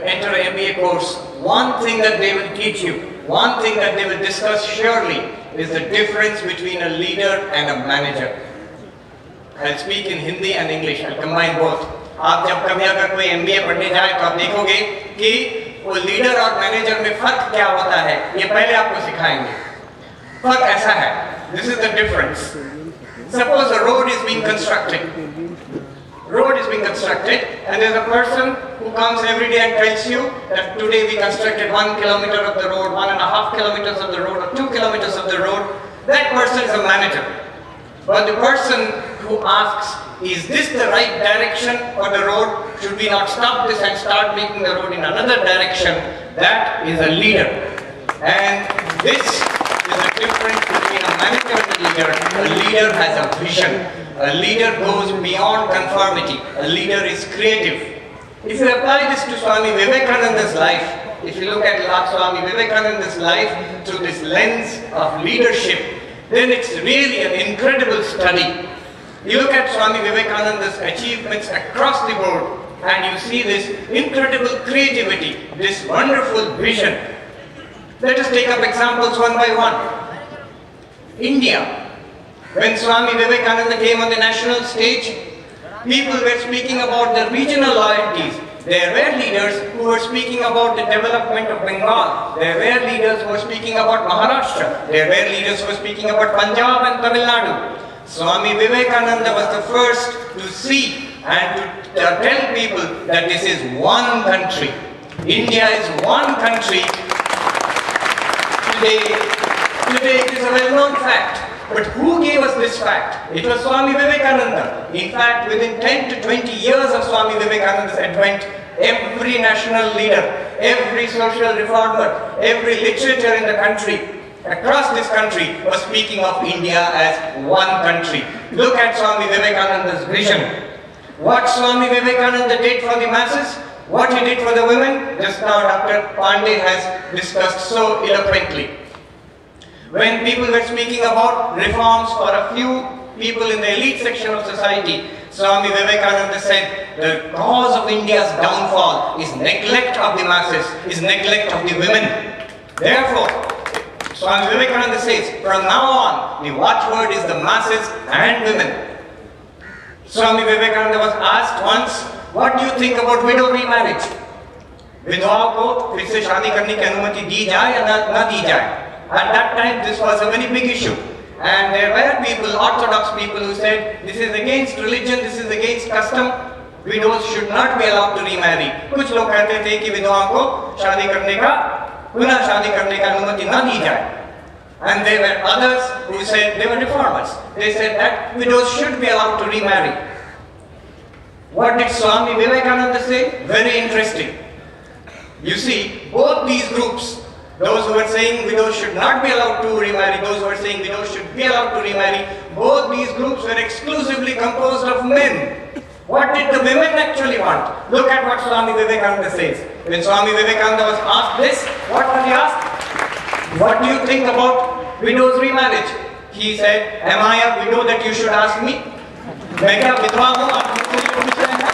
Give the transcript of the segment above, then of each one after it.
enter an MBA course, one thing that they will teach you, one thing that they will discuss surely is the difference between a leader and a manager. I'll speak in Hindi and English. I'll combine both. आप जब कभी अगर कोई MBA पढ़ने जाए तो आप देखोगे कि वो लीडर और मैनेजर में फर्क क्या होता है, ये पहले आपको सिखाएंगे. फर्क ऐसा है. This is the difference. Suppose a road is being constructed. Road is being constructed, and there's a person who comes every day and tells you that today we constructed 1 kilometer of the road, 1.5 kilometers of the road, or 2 kilometers of the road. That person is a manager. But the person who asks, is this the right direction for the road? Should we not stop this and start making the road in another direction? That is a leader. And this is the difference between a manager and a leader. A leader has a vision. A leader goes beyond conformity. A leader is creative. If you apply this to Swami Vivekananda's life, if you look at Swami Vivekananda's life through this lens of leadership, then it's really an incredible study. You look at Swami Vivekananda's achievements across the board and you see this incredible creativity, this wonderful vision. Let us take up examples one by one. India. When Swami Vivekananda came on the national stage, people were speaking about the regional loyalties. There were leaders who were speaking about the development of Bengal. There were leaders who were speaking about Maharashtra. There were leaders who were speaking about Punjab and Tamil Nadu. Swami Vivekananda was the first to see and to tell people that this is one country. India is one country. Today it is a well-known fact. But who gave us this fact? It was Swami Vivekananda. In fact, within 10 to 20 years of Swami Vivekananda's advent, every national leader, every social reformer, every literature in the country, across this country, was speaking of India as one country. Look at Swami Vivekananda's vision. What Swami Vivekananda did for the masses, what he did for the women, just now Dr. Pandey has discussed so eloquently. When people were speaking about reforms for a few people in the elite section of society, Swami Vivekananda said the cause of India's downfall is neglect of the masses, is neglect of the women. Therefore, Swami Vivekananda says, from now on, the watchword is the masses and women. Swami Vivekananda was asked once, what do you think about widow remarriage? विधवाओं को फिर से शादी करने की अनुमति दी जाए या ना दी जाए? At that time, this was a very big issue. And there were people, orthodox people, who said, this is against religion, this is against custom. Widows should not be allowed to remarry. कुछ लोग कहते थे कि विधवाओं को शादी करने का, पुनः शादी करने का अनुमति ना दी जाए. And there were others who said, they were reformers. They said that widows should be allowed to remarry. What did Swami Vivekananda say? Very interesting. You see, both these groups, those who were saying widows should not be allowed to remarry, those who were saying widows should be allowed to remarry, both these groups were exclusively composed of men. What did the women actually want? Look at what Swami Vivekananda says. When Swami Vivekananda was asked this, what was he asked? What do you think about widows' remarriage? He said, am I a widow that you should ask me? मैं क्या विधवा हूँ आप मुझसे ये पूछ रहे हैं?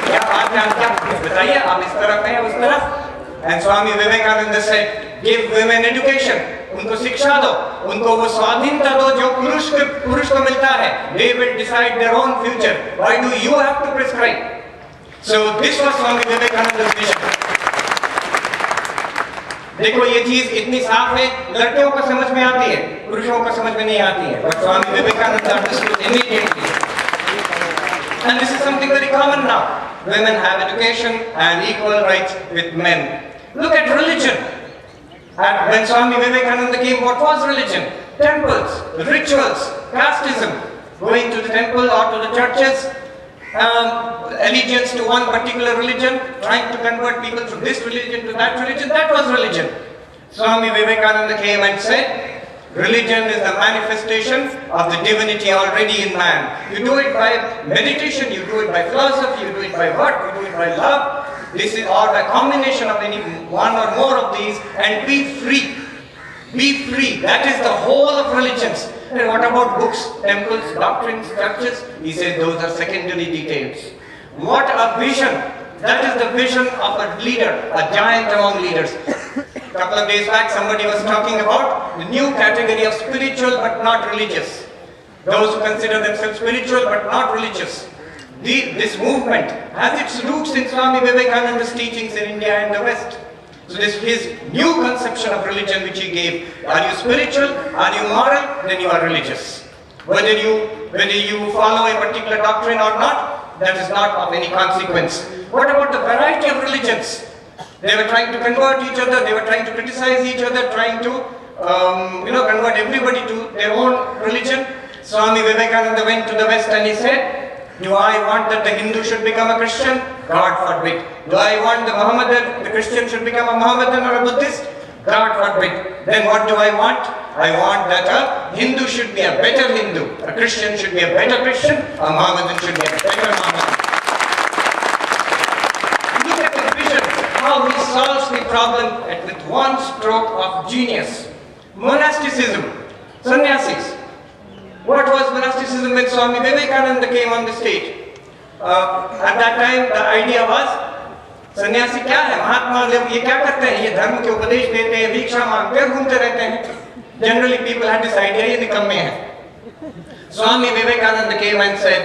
क्या बात है, आप क्या बताइए, आप इस तरफ हैं उस तरफ? And Swami Vivekananda said, give women education. उनको शिक्षा दो, उनको वो स्वाधीनता दो जो पुरुष को मिलता है. They will decide their own future. Why do you have to prescribe? So this was Swami Vivekananda's vision. देखो ये चीज इतनी साफ है, लड़कियों को समझ में आती है, पुरुषों को समझ में नहीं आती है. But Swami Vivekananda understood immediately. And this is something very common now. Women have education and equal rights with men. Look at religion. And when Swami Vivekananda came, what was religion? Temples, rituals, casteism, going to the temple or to the churches, allegiance to one particular religion, trying to convert people from this religion to that religion, that was religion. Swami Vivekananda came and said, religion is the manifestation of the divinity already in man. You do it by meditation, you do it by philosophy, you do it by work, you do it by love. This is or a combination of any one or more of these, and be free. Be free. That is the whole of religions. And what about books, temples, doctrines, churches? He says those are secondary details. What a vision That is the vision of a leader, a giant among leaders. A couple of days back, somebody was talking about the new category of spiritual but not religious. Those who consider themselves spiritual but not religious. This movement has its roots in Swami Vivekananda's teachings in India and the West. So this his new conception of religion which he gave. Are you spiritual? Are you moral? Then you are religious. Whether you follow a particular doctrine or not, that is not of any consequence. What about the variety of religions? They were trying to convert each other, they were trying to criticize each other, trying to convert everybody to their own religion. Swami Vivekananda went to the West and he said, do I want that the Hindu should become a Christian? God forbid. Do I want the Christian should become a Mohammedan or a Buddhist? God forbid. Then what do I want? I want that a Hindu should be a better Hindu, a Christian should be a better Christian, a Mohammedan should be a better Mohammedan. Look at the vision, how he solves the problem with one stroke of genius. Monasticism, sannyasis. What was monasticism when Swami Vivekananda came on the stage? At that time, the idea was, सन्यासी क्या है? महात्मा लोग ये क्या करते हैं? ये धर्म के उपदेश देते हैं, भिक्षा मांगते हैं, घूमते रहते हैं. Generally, people had this idea, ये निकम्मे हैं. Swami Vivekananda came and said,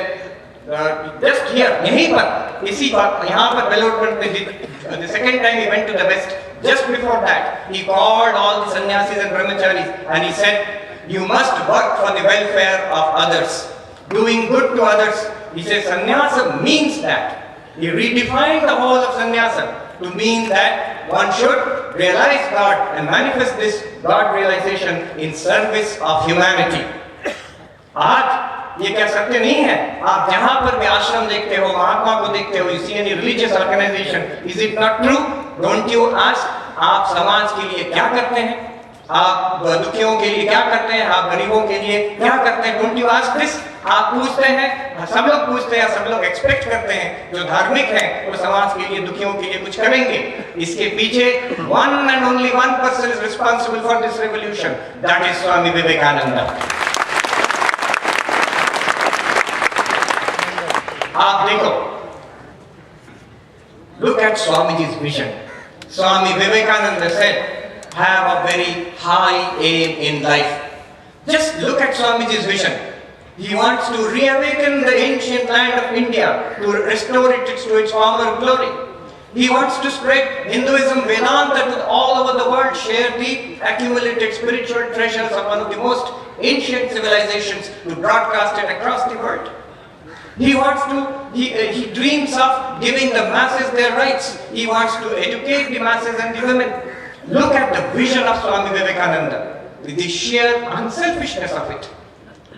just here, यहीं पर, इसी बात, यहाँ पर development में the second time he went to the West, just before that, he called all the sannyasis and brahmacharis and he said, you must work for the welfare of others, doing good to others. He says sannyasa means that. He redefined the whole of sannyasa to mean that one should realize God and manifest this God realization in service of humanity. आज ये क्या सत्य नहीं है? आप जहाँ पर भी आश्रम देखते हो, महात्मा को देखते हो, you see any religious organization, is it not true? Don't you ask, आप समाज के लिए क्या करते हैं? आप दुखियों के लिए क्या करते हैं? आप गरीबों के लिए क्या करते हैं? Don't you ask this? आप पूछते हैं, सब लोग पूछते हैं, सब लोग एक्सपेक्ट करते हैं, जो धार्मिक हैं वो समाज के लिए, दुखियों के लिए कुछ करेंगे. इसके पीछे one and only one person is responsible for this revolution. That is Swami Vivekananda. आप देखो, look at Swamiji's vision. Swami Vivekananda said, have a very high aim in life. Just look at Swamiji's vision. He wants to reawaken the ancient land of India, to restore it to its former glory. He wants to spread Hinduism, Vedanta to all over the world, share the accumulated spiritual treasures of one of the most ancient civilizations, to broadcast it across the world. He wants to, he dreams of giving the masses their rights. He wants to educate the masses and the women. Look at the vision of Swami Vivekananda, with the sheer unselfishness of it.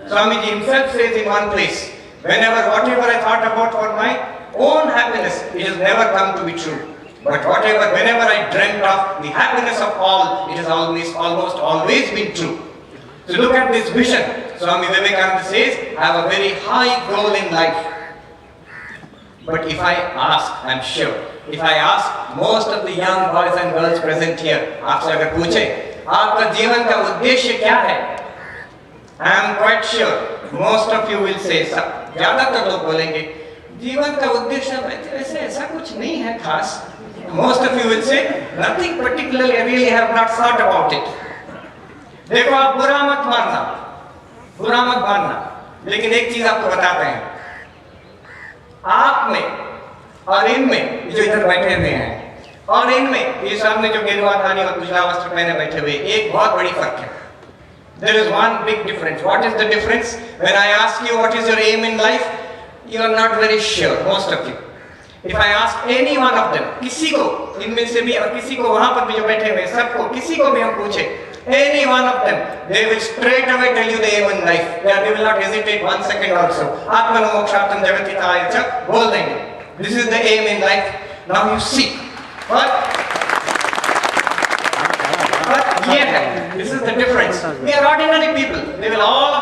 Swamiji himself says in one place, whatever I thought about for my own happiness, it has never come to be true. But whenever I dreamt of the happiness of all, it has almost always been true. So look at this vision. Swami Vivekananda says, I have a very high goal in life. But if I ask, I'm sure, if I ask most of the young boys and girls present here, आपसे अगर पूछे, आपका जीवन का उद्देश्य क्या है? I am quite sure most of you will say, ज़्यादातर लोग बोलेंगे, जीवन का उद्देश्य वैसे ऐसा कुछ नहीं है खास. Most of you will say, nothing particularly, I really have not thought about it. देखो आप बुरा मत मानना, लेकिन एक चीज आपको बताते हैं, आप में और इनमें जो इधर बैठे हुए हैं और इनमें ये सामने जो गेरुआ धानी और उजला वस्त्र पहने बैठे हुए, एक बहुत बड़ी फर्क है. There is one big difference. What is the difference? When I ask you what is your aim in life, you are not very sure, most of you. If I ask any one of them, किसी को इनमें से भी और किसी को वहां पर भी जो बैठे हुए सबको, किसी को भी हम पूछे, any one of them, they will straight away tell you the aim in life. They will not hesitate 1 second also. Atmano mokshartam jagatitaya cha बोल देंगे. This is the aim in life. Now you see. But yeah, this is the difference. We are ordinary people. They will all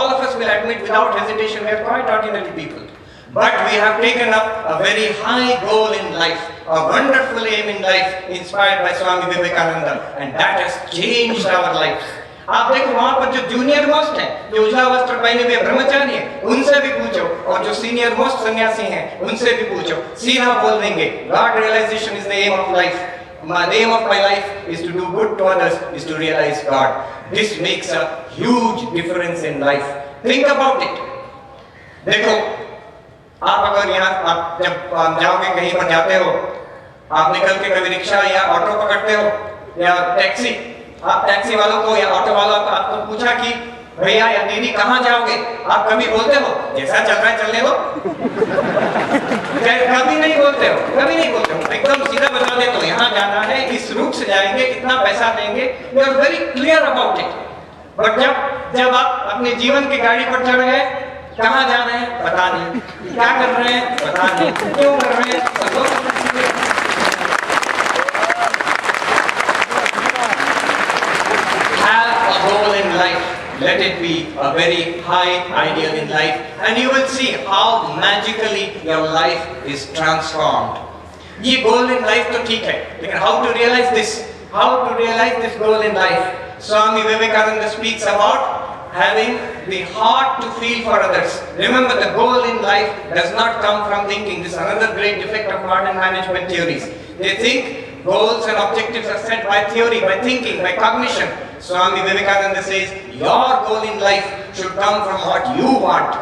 of us will admit without hesitation, we are quite ordinary people. But we have taken up a very high goal in life, a wonderful aim in life, inspired by Swami Vivekananda, and that has changed our lives. आप देखो वहां पर जो junior most है, जो उजला वस्त्र पहने हुए ब्रह्मचारी है, उनसे भी पूछो, और जो सीनियर मोस्ट सन्यासी हैं उनसे भी पूछो, सीधा बोल देंगे God realization is the aim of life. The aim of my life is to do good to others, is to realize God. This makes a huge difference in life. Think about it. देखो, आप अगर यहाँ आप जब जाओगे कहीं पर जाते हो, आप निकल के कभी रिक्शा या ऑटो पकड़ते हो या टैक्सी, आप टैक्सी वालों को या ऑटो वालों को आपको पूछा कि भैया या दीदी कहाँ जाओगे, आप कभी बोलते हो जैसा चल रहा है चलने दो? कभी नहीं बोलते हो, कभी नहीं बोलते हो, एकदम सीधा बता देते हो यहाँ जाना है, इस रूट से जाएंगे, कितना पैसा देंगे, you are very clear about it. But जब आप अपने जीवन की गाड़ी पर चढ़ गए, कहाँ जा रहे हैं पता नहीं, क्या कर रहे हैं पता नहीं, क्यों कर रहे हैं have a goal in life. Let it be a very high ideal in life, and you will see how magically your life is transformed. ये goal in life तो ठीक है, लेकिन how to realize this? How to realize this goal in life? Swami Vivekananda speaks about having the heart to feel for others. Remember, the goal in life does not come from thinking. This is another great defect of modern management theories. They think goals and objectives are set by theory, by thinking, by cognition. Swami Vivekananda says, your goal in life should come from what you want.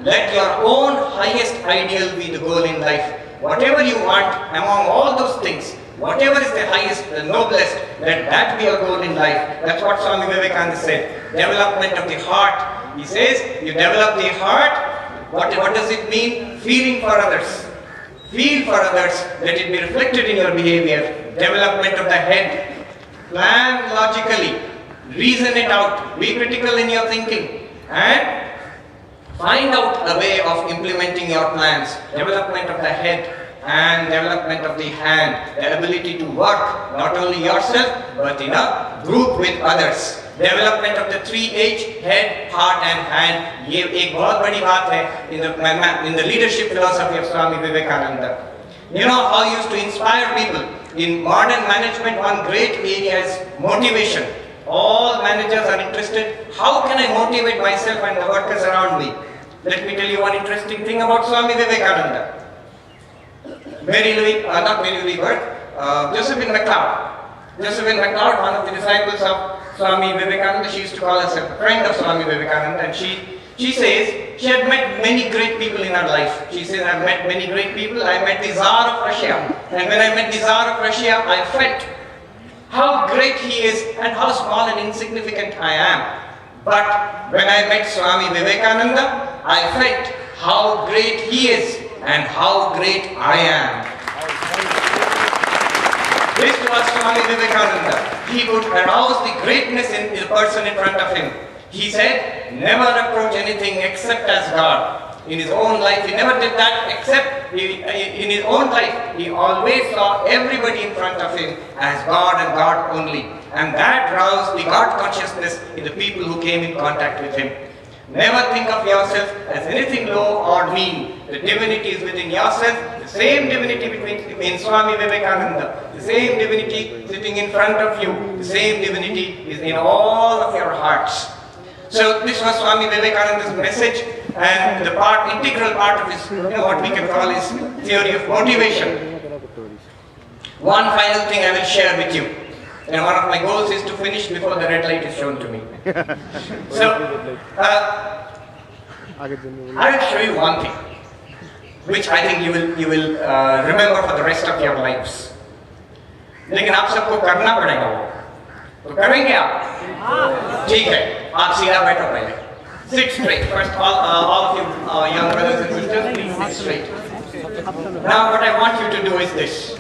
Let your own highest ideal be the goal in life. Whatever you want among all those things, whatever is the highest, the noblest, let that be your goal in life. That's what Swami Vivekananda said. Development of the heart. He says, you develop the heart. What does it mean? Feeling for others. Feel for others. Let it be reflected in your behavior. Development of the head. Plan logically. Reason it out. Be critical in your thinking. And find out a way of implementing your plans. Development of the head and development of the hand. The ability to work not only yourself but in a group with others. Development of the 3H, head, heart and hand. ये एक बहुत बड़ी बात है in the leadership philosophy of Swami Vivekananda. You know how he used to inspire people. In modern management, one great area is motivation. All managers are interested, how can I motivate myself and the workers around me? Let me tell you one interesting thing about Swami Vivekananda. Josephine MacLeod. Josephine MacLeod, one of the disciples of Swami Vivekananda, she used to call herself a friend of Swami Vivekananda, and she says she had met many great people in her life. She says, I've met many great people. I met the Tsar of Russia, and when I met the Tsar of Russia, I felt how great he is and how small and insignificant I am. But when I met Swami Vivekananda, I felt how great he is and how great I am. This was Swami Vivekananda. He could arouse the greatness in the person in front of him. He said, never approach anything except as God. In his own life, he never did that except in his own life. He always saw everybody in front of him as God and God only. And that roused the God consciousness in the people who came in contact with him. Never think of yourself as anything low or mean. The divinity is within yourself. The same divinity in Swami Vivekananda. The same divinity sitting in front of you. The same divinity is in all of your hearts. So this was Swami Vivekananda's message, and the integral part of his, what we can call his theory of motivation. One final thing I will share with you. And one of my goals is to finish before the red light is shown to me. So, I will show you one thing, which I think you will remember for the rest of your lives. लेकिन आप सबको करना पड़ेगा वो, तो करेंगे आप? ठीक है, आप सीधा बैठो पहले. Sit straight. First, all of you young brothers and sisters, please sit straight. Now, what I want you to do is this.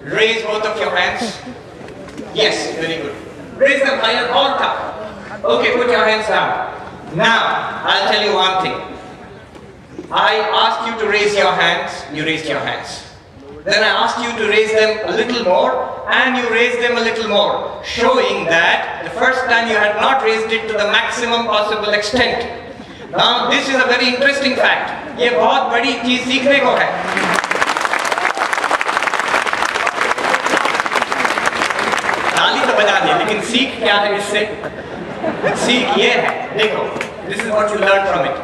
Raise both of your hands. Yes, very good. Raise them higher or top. Okay, put your hands down. Now, I'll tell you one thing. I asked you to raise your hands, you raised your hands. Then I asked you to raise them a little more, and you raised them a little more, showing that the first time you had not raised it to the maximum possible extent. Now, this is a very interesting fact. ये बहुत बड़ी चीज सीखने को है. ताली तो बजा दी, लेकिन सीख क्या है इससे? सीख ये है, देखो, this is what you learn from it.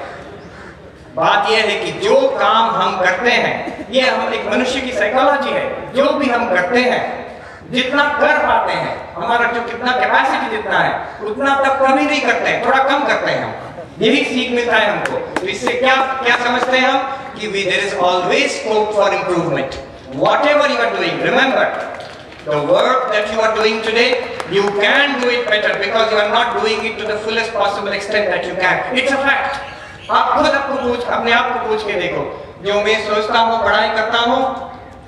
बात यह है कि जो काम हम करते हैं, ये हम एक मनुष्य की साइकोलॉजी है, जो भी हम करते हैं, जितना कर पाते हैं, हमारा जो कितना कैपेसिटी जितना है, उतना तक कमी नहीं करते हैं, थोड़ा कम करते हैं हम। यही सीख मिलता है हमको। तो इससे क्या क्या समझते हैं हम कि there is always scope for improvement. Whatever you are doing, remember, the work that you are doing today, you can do it better because you are not doing it to the fullest possible extent that you can. It's a fact. आप खुद अपने आप को पूछ के देखो, जो मैं सोचता हूँ, पढ़ाई करता हूँ,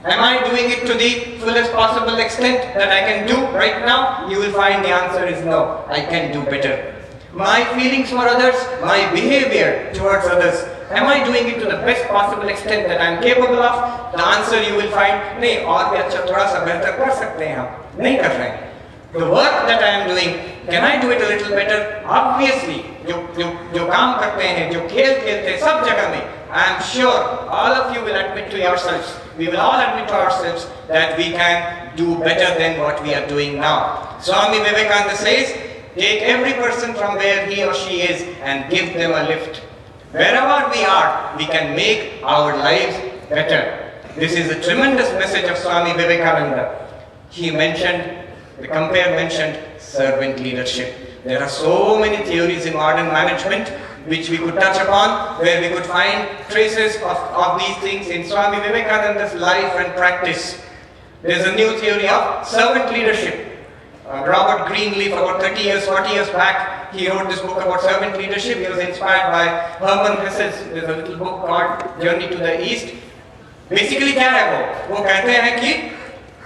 am I doing it to the fullest possible extent that I can do right now? You will find the answer is no. I can do better. My feelings for others, my behavior towards others, am I doing it to the best possible extent that I am capable of? The answer you will find, नहीं, और भी अच्छा थोड़ा सा बेहतर कर सकते हैं हम, नहीं कर रहे हैं। The work that I am doing, can I do it a little better? Obviously, जो काम करते हैं, जो खेल खेलते हैं, सब जगह में, I am sure all of you will admit to yourselves, we will all admit to ourselves that we can do better than what we are doing now. Swami Vivekananda says, take every person from where he or she is and give them a lift. Wherever we are, we can make our lives better. This is a tremendous message of Swami Vivekananda. He mentioned, the compare mentioned servant leadership. There are so many theories in modern management which we could touch upon, where we could find traces of these things in Swami Vivekananda's life and practice. There is a new theory of servant leadership. Robert Greenleaf, about 30 years, 40 years back, he wrote this book about servant leadership. He was inspired by Hermann Hesse's, there's a little book called Journey to the East. Basically क्या है वो कहते हैं कि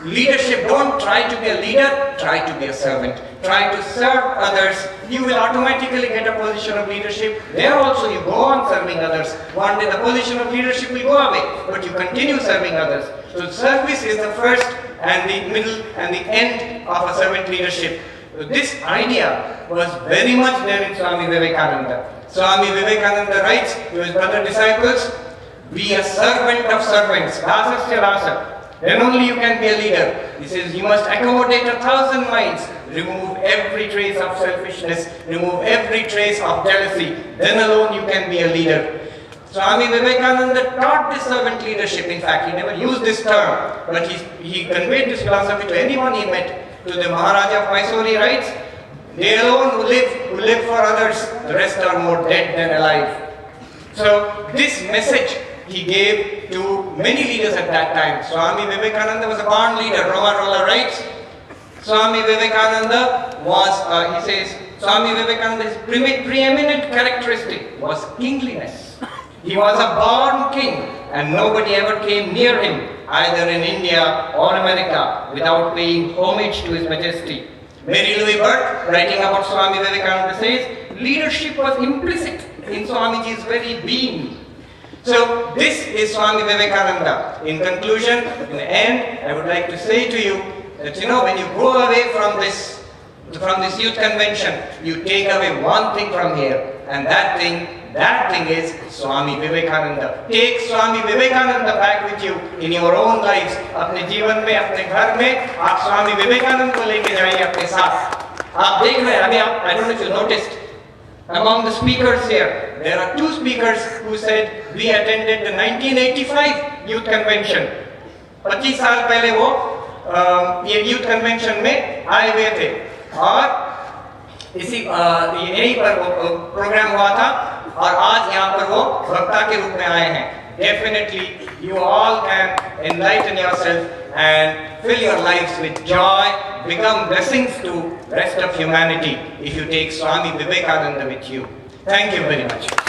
leadership, don't try to be a leader, try to be a servant. Try to serve others. You will automatically get a position of leadership. There also you go on serving others. One day the position of leadership will go away, but you continue serving others. So service is the first and the middle and the end of a servant leadership. So this idea was very much there in Swami Vivekananda. Swami Vivekananda writes to his brother disciples, be a servant of servants. Dasasya dasa. Then only you can be a leader. He says you must accommodate 1,000 minds. Remove every trace of selfishness. Remove every trace of jealousy. Then alone you can be a leader. Swami Vivekananda taught this servant leadership. In fact, he never used this term, but he conveyed this philosophy to anyone he met. To the Maharaja of Mysore, he writes, they alone who live for others, the rest are more dead than alive. So this message he gave to many leaders at that time. Swami Vivekananda was a born leader. Roma Rolla writes, Swami Vivekananda was, he says, Swami Vivekananda's preeminent characteristic was kingliness. He was a born king and nobody ever came near him, either in India or America, without paying homage to his majesty. Mary Louis Burt, writing about Swami Vivekananda, says, leadership was implicit in Swamiji's very being. So this is Swami Vivekananda. In conclusion, in the end, I would like to say to you that when you go away from this youth convention, you take away one thing from here, and that thing is Swami Vivekananda. Take Swami Vivekananda back with you in your own lives. अपने जीवन में, अपने घर में, आप स्वामी विवेकानंद को लेके जाइए अपने साथ. आप देख रहे हैं अभी I don't know if you noticed. Among the speakers here, there are two speakers who said we attended the 1985 youth convention. 25 साल पहले वो ये youth convention में आए हुए थे और इसी यहीं पर वो प्रोग्राम हुआ था और आज यहाँ पर वो वक्ता के रूप में आए हैं. Definitely, you all can enlighten yourself and fill your lives with joy, become blessings to rest of humanity if you take Swami Vivekananda with you. Thank you very much.